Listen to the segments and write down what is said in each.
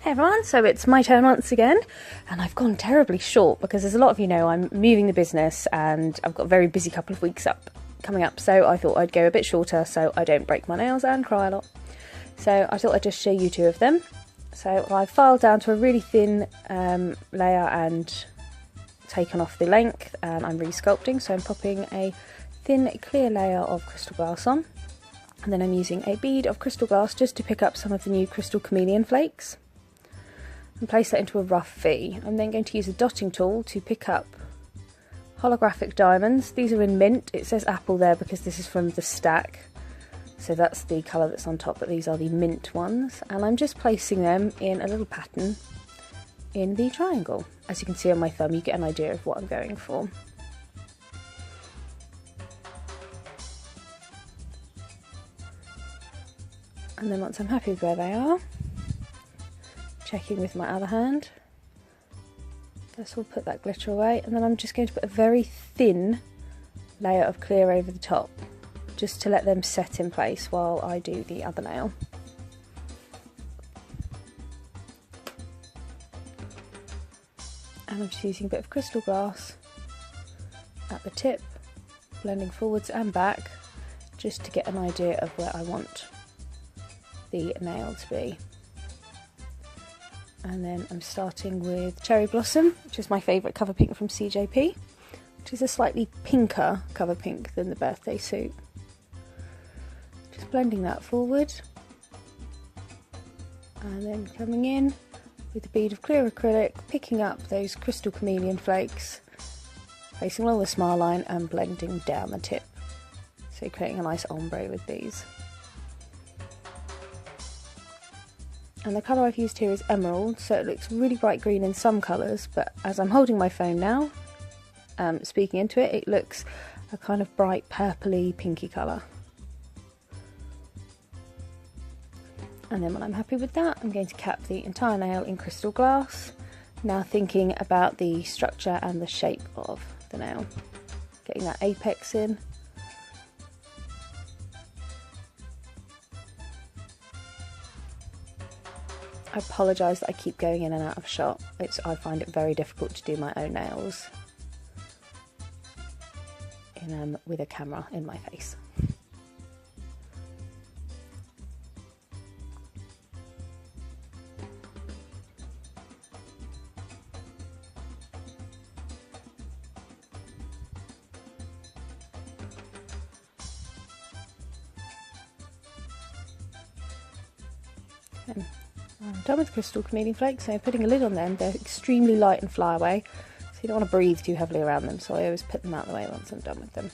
Hey everyone, so it's my turn once again, and I've gone terribly short because, as a lot of you know, I'm moving the business and I've got a very busy couple of weeks coming up, so I thought I'd go a bit shorter so I don't break my nails and cry a lot. So I thought I'd just show you two of them. So I've filed down to a really thin layer and taken off the length, and I'm resculpting, so I'm popping a thin clear layer of crystal glass on, and then I'm using a bead of crystal glass just to pick up some of the new crystal Chameleon Flakes and place that into a rough V. I'm then going to use a dotting tool to pick up Holographic Diamonds. These are in mint. It says apple there because this is from the stack, so that's the colour that's on top, but these are the mint ones, and I'm just placing them in a little pattern in the triangle. As you can see on my thumb, you get an idea of what I'm going for. And then once I'm happy with where they are, checking with my other hand, this will put that glitter away, and then I'm just going to put a very thin layer of clear over the top just to let them set in place while I do the other nail. And I'm just using a bit of crystal glass at the tip, blending forwards and back just to get an idea of where I want the nail to be. And then I'm starting with Cherry Blossom, which is my favourite cover pink from CJP, which is a slightly pinker cover pink than the birthday suit. Just blending that forward, and then coming in with a bead of clear acrylic, picking up those crystal Chameleon Flakes, placing along the smile line and blending down the tip, so creating a nice ombre with these. And the colour I've used here is emerald, so it looks really bright green in some colours, but as I'm holding my phone now, speaking into it, it looks a kind of bright purpley pinky colour. And then when I'm happy with that, I'm going to cap the entire nail in crystal glass, now thinking about the structure and the shape of the nail. Getting that apex in. I apologise that I keep going in and out of shot. I find it very difficult to do my own nails with a camera in my face. I'm done with crystal Chameleon Flakes, so I'm putting a lid on them. They're extremely light and fly away, so you don't want to breathe too heavily around them, so I always put them out of the way once I'm done with them.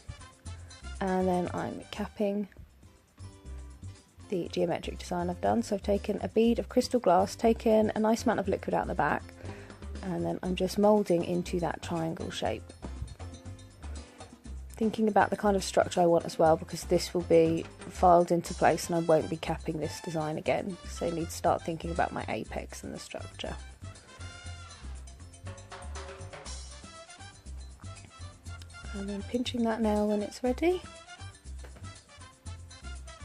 And then I'm capping the geometric design I've done. So I've taken a bead of crystal glass, taken a nice amount of liquid out the back, and then I'm just moulding into that triangle shape. Thinking about the kind of structure I want as well, because this will be filed into place and I won't be capping this design again, so I need to start thinking about my apex and the structure. And then pinching that nail when it's ready,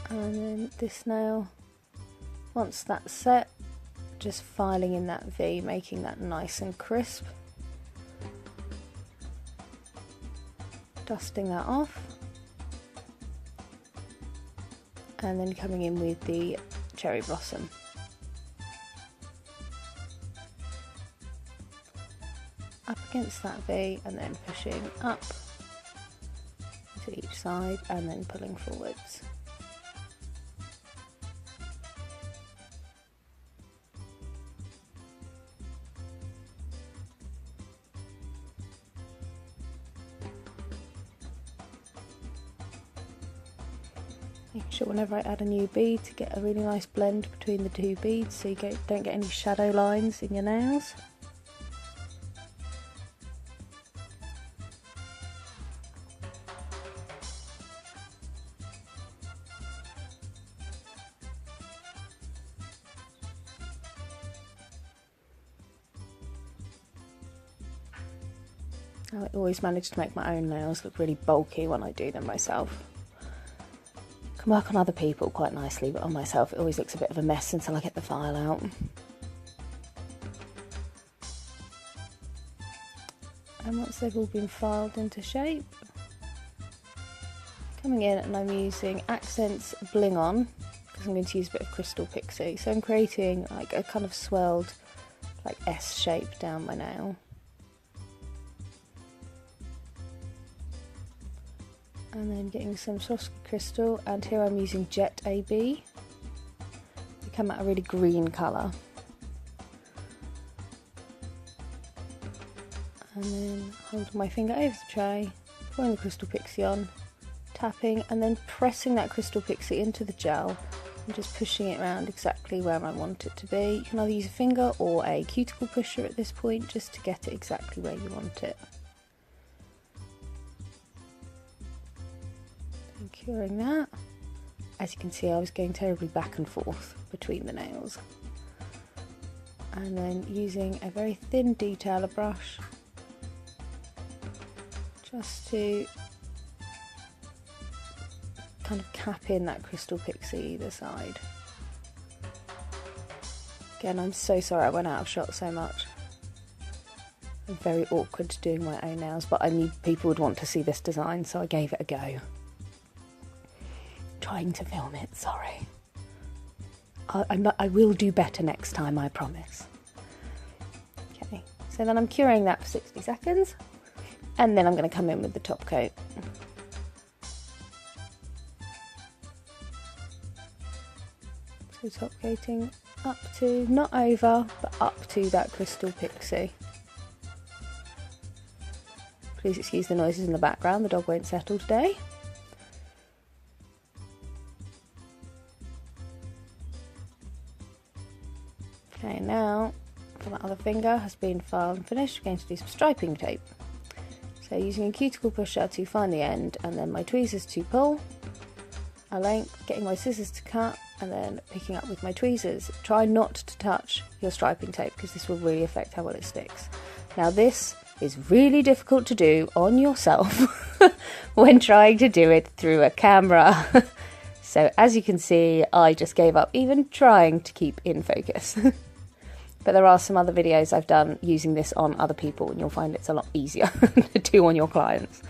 and then this nail, once that's set, just filing in that V, making that nice and crisp. Dusting that off, and then coming in with the Cherry Blossom. Up against that V, and then pushing up to each side and then pulling forwards. Making sure whenever I add a new bead to get a really nice blend between the two beads so you don't get any shadow lines in your nails. I always manage to make my own nails look really bulky when I do them myself. Can work on other people quite nicely, but on myself it always looks a bit of a mess until I get the file out. And once they've all been filed into shape, coming in and I'm using Accents Bling on, because I'm going to use a bit of Crystal Pixie. So I'm creating like a kind of swelled like S shape down my nail. And then getting some Swarovski crystal, and here I'm using Jet AB. They come out a really green colour. And then holding my finger over the tray, pouring the Crystal Pixie on, tapping and then pressing that Crystal Pixie into the gel and just pushing it around exactly where I want it to be. You can either use a finger or a cuticle pusher at this point just to get it exactly where you want it. And curing that. As you can see, I was going terribly back and forth between the nails. And then using a very thin detailer brush just to kind of cap in that Crystal Pixie either side. Again, I'm so sorry I went out of shot so much. I'm very awkward doing my own nails, but I knew people would want to see this design, so I gave it a go. Trying to film it, sorry. I will do better next time, I promise. Okay, so then I'm curing that for 60 seconds. And then I'm going to come in with the top coat. So top coating up to, not over, but up to that Crystal Pixie. Please excuse the noises in the background, the dog won't settle today. Okay, now for that other finger has been filed and finished, we're going to do some striping tape. So using a cuticle pusher to find the end, and then my tweezers to pull a length, getting my scissors to cut, and then picking up with my tweezers. Try not to touch your striping tape because this will really affect how well it sticks. Now this is really difficult to do on yourself when trying to do it through a camera. So as you can see, I just gave up even trying to keep in focus. But there are some other videos I've done using this on other people, and you'll find it's a lot easier to do on your clients.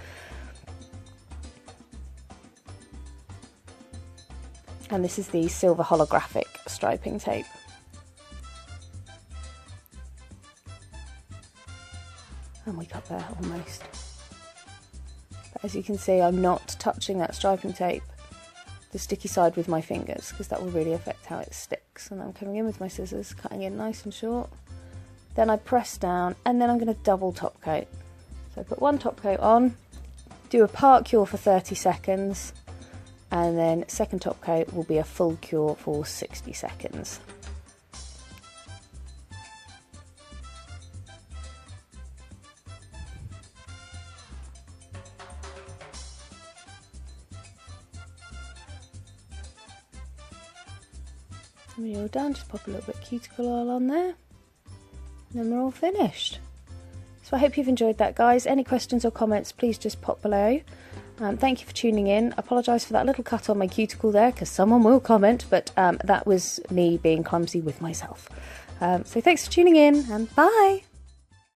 And this is the silver holographic striping tape. And we got there almost. But as you can see, I'm not touching that striping tape, the sticky side, with my fingers, because that will really affect how it sticks. And I'm coming in with my scissors, cutting in nice and short. Then I press down, and then I'm going to double top coat. So I put one top coat on, do a part cure for 30 seconds, and then second top coat will be a full cure for 60 seconds. When you're all done, just pop a little bit of cuticle oil on there, and then we're all finished. So I hope you've enjoyed that, guys. Any questions or comments, please just pop below. Thank you for tuning in. I apologise for that little cut on my cuticle there, because someone will comment, but that was me being clumsy with myself. So thanks for tuning in, and bye!